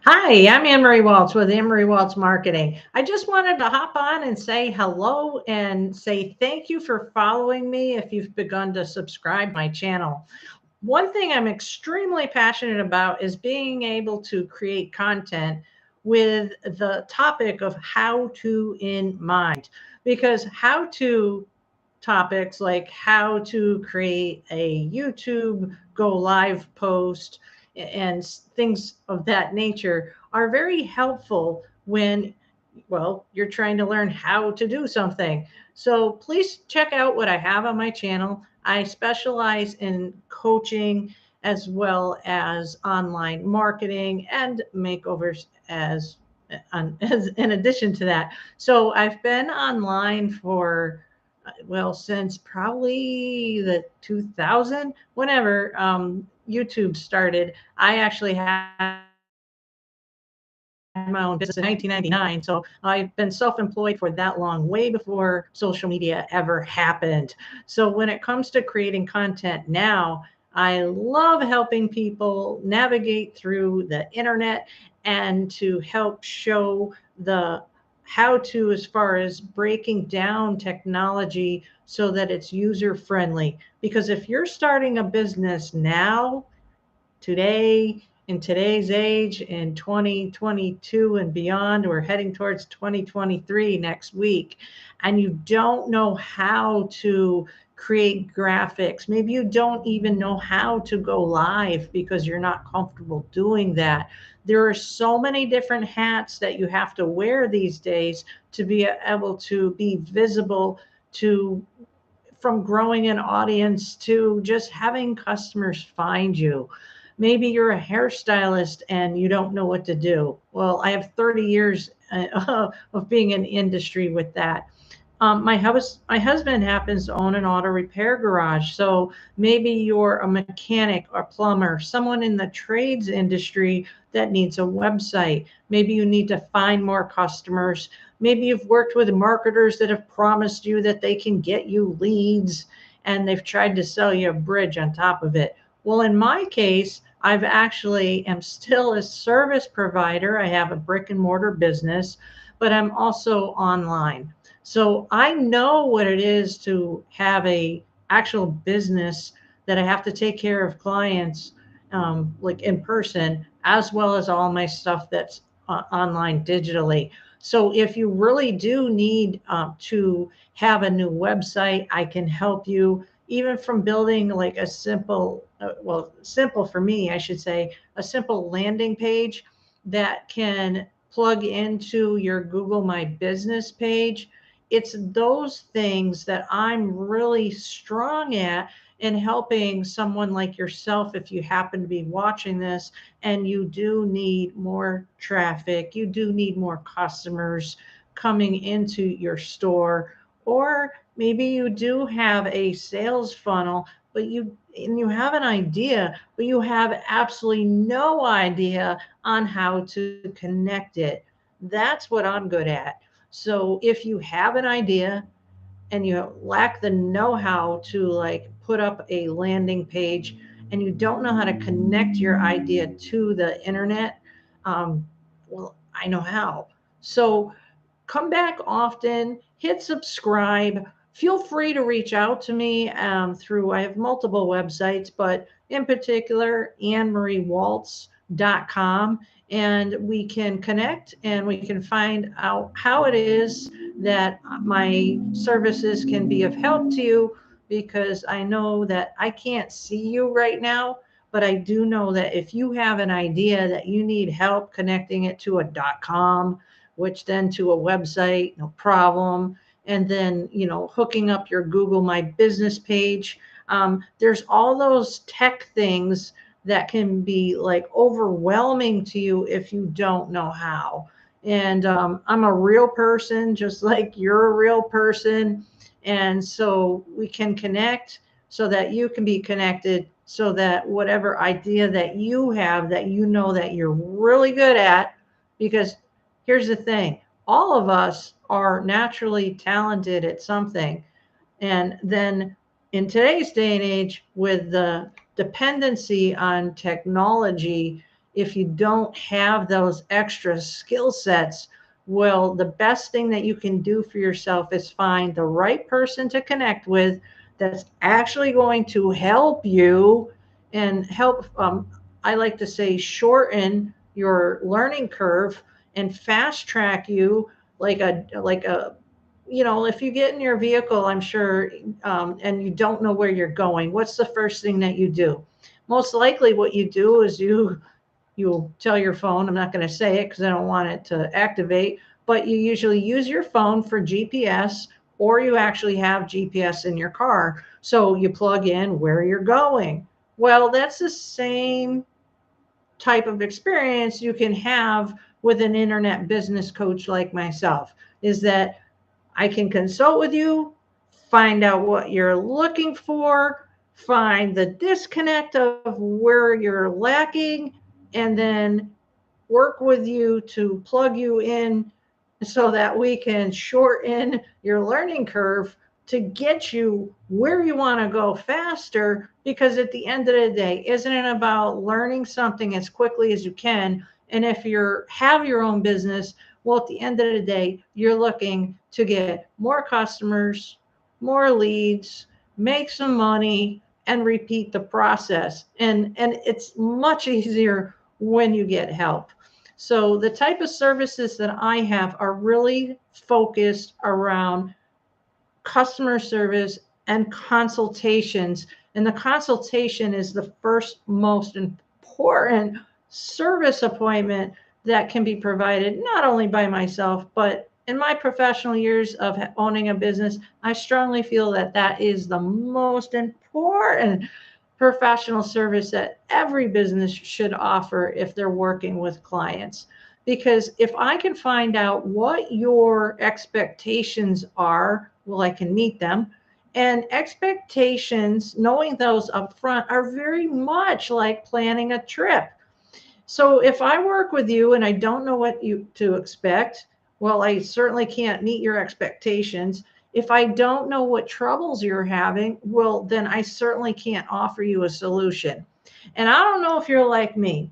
Hi, I'm Anne-Marie Waltz with Anne-Marie Waltz Marketing. I just wanted to hop on and say hello and say thank you for following me if you've begun to subscribe to my channel. One thing I'm extremely passionate about is being able to create content with the topic of how to in mind, because how to topics like how to create a YouTube go live post and things of that nature are very helpful when, well, you're trying to learn how to do something. So please check out what I have on my channel. I specialize in coaching as well as online marketing and makeovers as in addition to that. So I've been online for well, since probably the 2000, whenever YouTube started. I actually had my own business in 1999. So I've been self-employed for that long, way before social media ever happened. So when it comes to creating content now, I love helping people navigate through the internet and to help show the how to as far as breaking down technology so that it's user friendly. Because if you're starting a business now, today, in today's age, in 2022 and beyond, we're heading towards 2023 next week, and you don't know how to create graphics, maybe you don't even know how to go live because you're not comfortable doing that. There are so many different hats that you have to wear these days to be able to be visible, to from growing an audience to just having customers find you. Maybe you're a hairstylist and you don't know what to do. Well, I have 30 years of being in industry with that. My husband happens to own an auto repair garage. So maybe you're a mechanic or plumber, someone in the trades industry that needs a website. Maybe you need to find more customers. Maybe you've worked with marketers that have promised you that they can get you leads and they've tried to sell you a bridge on top of it. Well, in my case, I've actually am still a service provider. I have a brick and mortar business, but I'm also online. So I know what it is to have a actual business that I have to take care of clients like in person, as well as all my stuff that's online digitally. So if you really do need to have a new website, I can help you even from building like a simple, well, simple for me, I should say, a simple landing page that can plug into your Google My Business page. It's those things that I'm really strong at in helping someone like yourself, if you happen to be watching this and you do need more traffic, you do need more customers coming into your store, or maybe you do have a sales funnel, but you have an idea, but you have absolutely no idea on how to connect it. That's what I'm good at. So if you have an idea and you lack the know-how to like put up a landing page and you don't know how to connect your idea to the internet, um, well, I know how. So come back often, hit subscribe. Feel free to reach out to me through, I have multiple websites, but in particular, AnneMarieWaltz.com. And we can connect and we can find out how it is that my services can be of help to you, because I know that I can't see you right now, but I do know that if you have an idea that you need help connecting it to a .com, which then to a website, no problem. And then, hooking up your Google My Business page. There's all those tech things that can be like overwhelming to you if you don't know how. And I'm a real person, just like you're a real person. And so we can connect so that you can be connected, so that whatever idea that you have that you know that you're really good at, because here's the thing, all of us are naturally talented at something. And then in today's day and age, with the dependency on technology, if you don't have those extra skill sets, well, the best thing that you can do for yourself is find the right person to connect with that's actually going to help you and help, I like to say, shorten your learning curve and fast track you like a if you get in your vehicle, I'm sure, and you don't know where you're going, what's the first thing that you do? Most likely what you do is you'll tell your phone, I'm not going to say it because I don't want it to activate, but you usually use your phone for GPS, or you actually have GPS in your car. So you plug in where you're going. Well, that's the same type of experience you can have with an internet business coach like myself, is that I can consult with you, find out what you're looking for, find the disconnect of where you're lacking, and then work with you to plug you in so that we can shorten your learning curve to get you where you want to go faster. Because at the end of the day, isn't it about learning something as quickly as you can? And if you have your own business, well, at the end of the day, you're looking to get more customers, more leads, make some money, and repeat the process. And it's much easier when you get help. So the type of services that I have are really focused around customer service and consultations. And the consultation is the first most important service appointment that can be provided not only by myself, but in my professional years of owning a business, I strongly feel that that is the most important professional service that every business should offer if they're working with clients. Because if I can find out what your expectations are, well, I can meet them. And expectations, knowing those up front, are very much like planning a trip. So if I work with you and I don't know what you to expect, well, I certainly can't meet your expectations. If I don't know what troubles you're having, well, then I certainly can't offer you a solution. And I don't know if you're like me,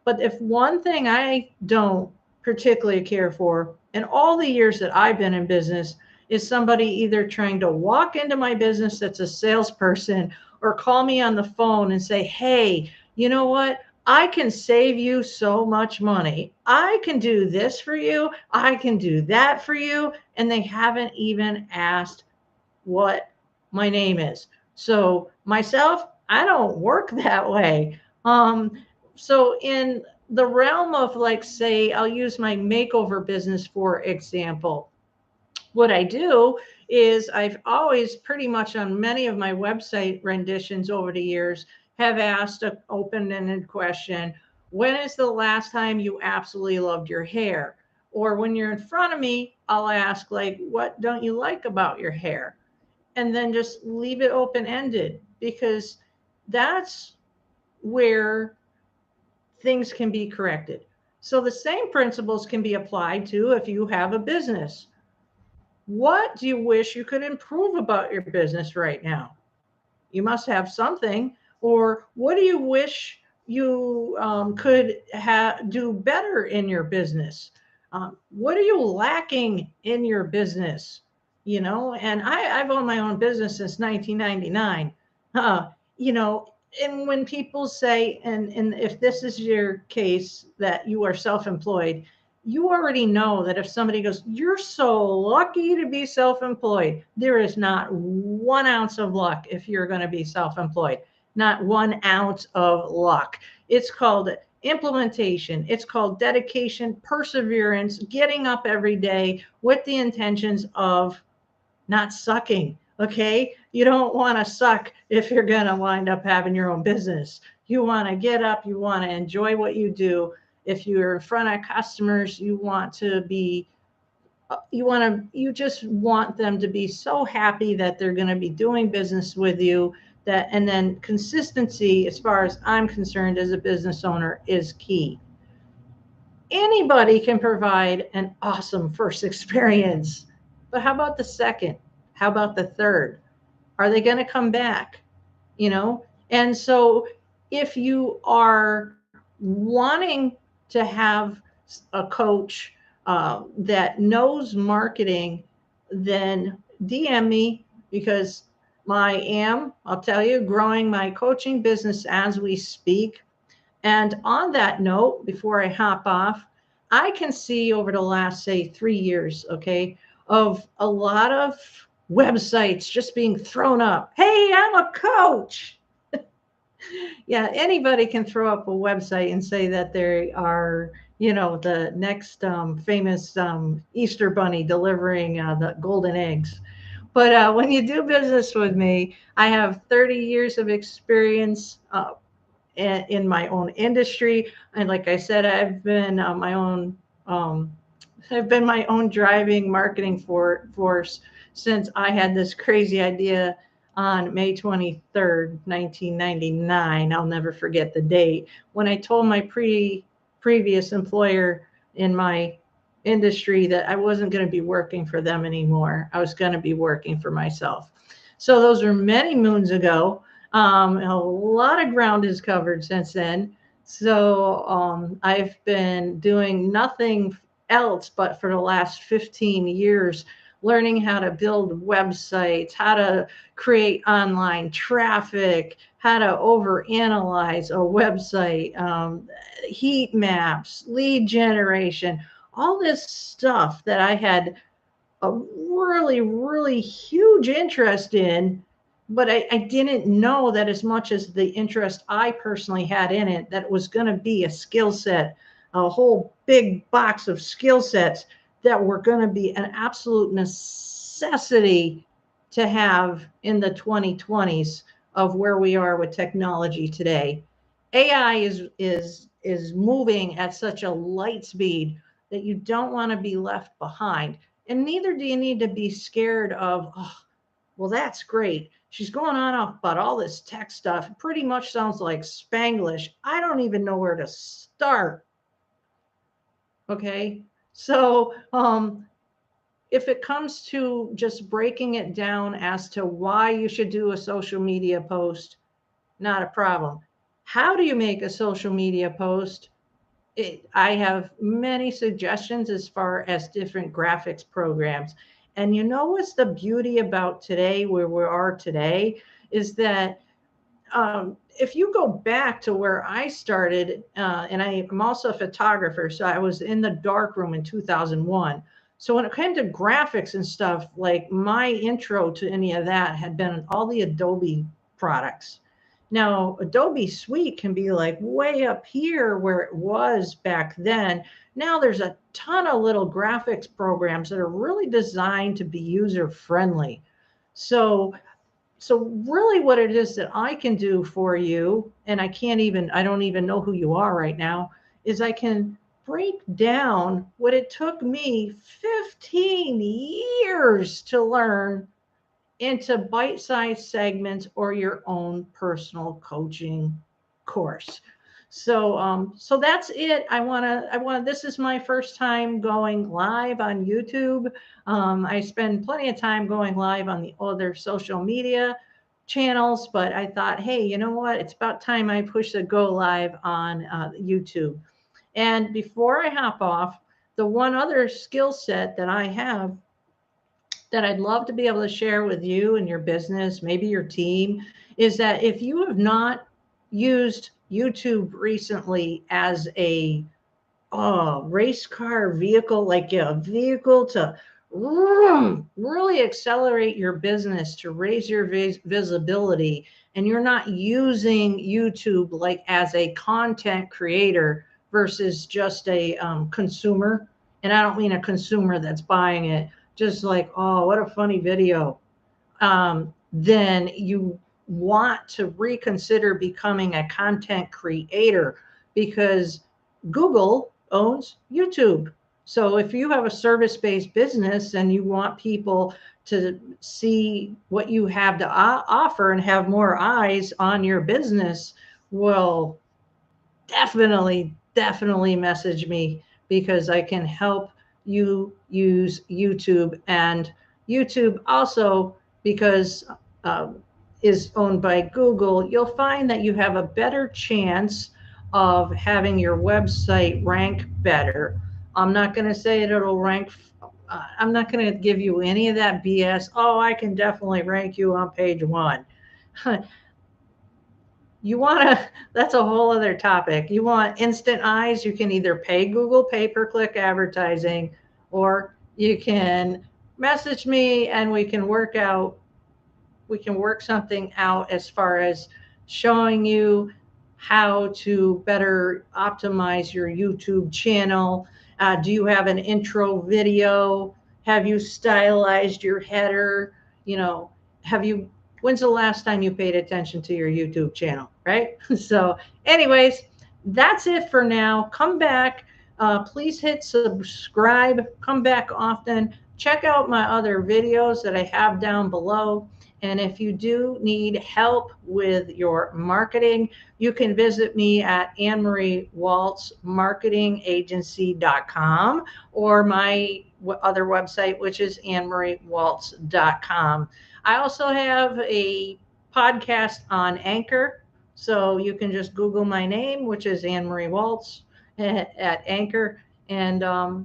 but if one thing I don't particularly care for in all the years that I've been in business is somebody either trying to walk into my business that's a salesperson or call me on the phone and say, hey, you know what? I can save you so much money. I can do this for you. I can do that for you. And they haven't even asked what my name is. So myself, I don't work that way. So in the realm of, like, say, I'll use my makeover business for example. What I do is I've always pretty much on many of my website renditions over the years have asked an open-ended question. When is the last time you absolutely loved your hair? Or when you're in front of me, I'll ask, like, what don't you like about your hair? And then just leave it open ended, because that's where things can be corrected. So the same principles can be applied to if you have a business. What do you wish you could improve about your business right now? You must have something. Or what do you wish you could do better in your business? What are you lacking in your business? And I've owned my own business since 1999. Uh, you know, and when people say, and if this is your case that you are self-employed, you already know that if somebody goes, you're so lucky to be self-employed, there is not 1 ounce of luck if you're going to be self-employed. Not 1 ounce of luck. It's called implementation. It's called dedication, perseverance, getting up every day with the intentions of not sucking. Okay. You don't want to suck if you're going to wind up having your own business. You want to get up, you want to enjoy what you do. If you're in front of customers, you want to be, you just want them to be so happy that they're going to be doing business with you. That, and then consistency, as far as I'm concerned, as a business owner, is key. Anybody can provide an awesome first experience, but how about the second? How about the third? Are they going to come back? And so if you are wanting to have a coach that knows marketing, then DM me, because I'll tell you, growing my coaching business as we speak. And on that note, before I hop off, I can see over the last, say, 3 years, okay, of a lot of websites just being thrown up. Hey, I'm a coach. Yeah, anybody can throw up a website and say that they are, the next famous Easter bunny delivering the golden eggs. But when you do business with me, I have 30 years of experience in my own industry. And like I said, um, I've been my own driving marketing force since I had this crazy idea on May 23rd, 1999. I'll never forget the date when I told my previous employer in my industry that I wasn't going to be working for them anymore. I was going to be working for myself. So those were many moons ago. A lot of ground is covered since then. So I've been doing nothing else but for the last 15 years, learning how to build websites, how to create online traffic, how to overanalyze a website, heat maps, lead generation, all this stuff that I had a really, really huge interest in, but I didn't know that as much as the interest I personally had in it, that it was going to be a skill set, a whole big box of skill sets that were going to be an absolute necessity to have in the 2020s of where we are with technology today. AI is moving at such a light speed that you don't want to be left behind. And neither do you need to be scared of, oh, well, that's great. She's going on about all this tech stuff. It pretty much sounds like Spanglish. I don't even know where to start. Okay. So, if it comes to just breaking it down as to why you should do a social media post, not a problem. How do you make a social media post? I have many suggestions as far as different graphics programs. And you know what's the beauty about today, where we are today, is that if you go back to where I started, and I'm also a photographer, so I was in the darkroom in 2001. So when it came to graphics and stuff, like my intro to any of that had been all the Adobe products. Now, Adobe Suite can be like way up here where it was back then. Now there's a ton of little graphics programs that are really designed to be user friendly. So really what it is that I can do for you, and I don't even know who you are right now, is I can break down what it took me 15 years to learn into bite-sized segments or your own personal coaching course. So that's it. This is my first time going live on YouTube. I spend plenty of time going live on the other social media channels, but I thought, hey, you know what? It's about time I push the go live on YouTube. And before I hop off, the one other skill set that I have that I'd love to be able to share with you and your business, maybe your team, is that if you have not used YouTube recently as a race car vehicle, like a vehicle to really accelerate your business, to raise your visibility, and you're not using YouTube like as a content creator versus just a consumer. And I don't mean a consumer that's buying it, just like, oh, what a funny video. Then you want to reconsider becoming a content creator, because Google owns YouTube. So if you have a service-based business and you want people to see what you have to offer and have more eyes on your business, well, definitely message me, because I can help you use YouTube. And YouTube also, because is owned by Google, you'll find that you have a better chance of having your website rank better. I'm not going to say it'll rank. I'm not going to give you any of that BS. Oh, I can definitely rank you on page one. You want to, that's a whole other topic. You want instant eyes, you can either pay Google pay-per-click advertising, or you can message me and we can work something out as far as showing you how to better optimize your YouTube channel. Do you have an intro video? Have you stylized your header? You know, have you, when's the last time you paid attention to your YouTube channel, right? So, anyways, that's it for now. Come back. Please hit subscribe. Come back often. Check out my other videos that I have down below. And if you do need help with your marketing, you can visit me at Anne-Marie Walts marketingagency.com, or my other website, which is annemariewalts.com. I also have a podcast on Anchor. So you can just Google my name, which is Anne-Marie Walts at Anchor. And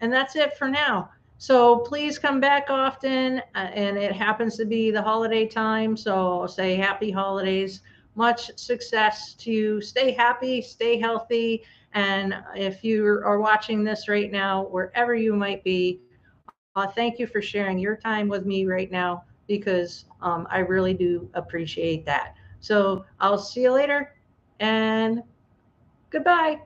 that's it for now. So please come back often. And it happens to be the holiday time. So I'll say happy holidays. Much success to you. Stay happy, stay healthy. And if you are watching this right now, wherever you might be, thank you for sharing your time with me right now, because I really do appreciate that. So I'll see you later, and goodbye.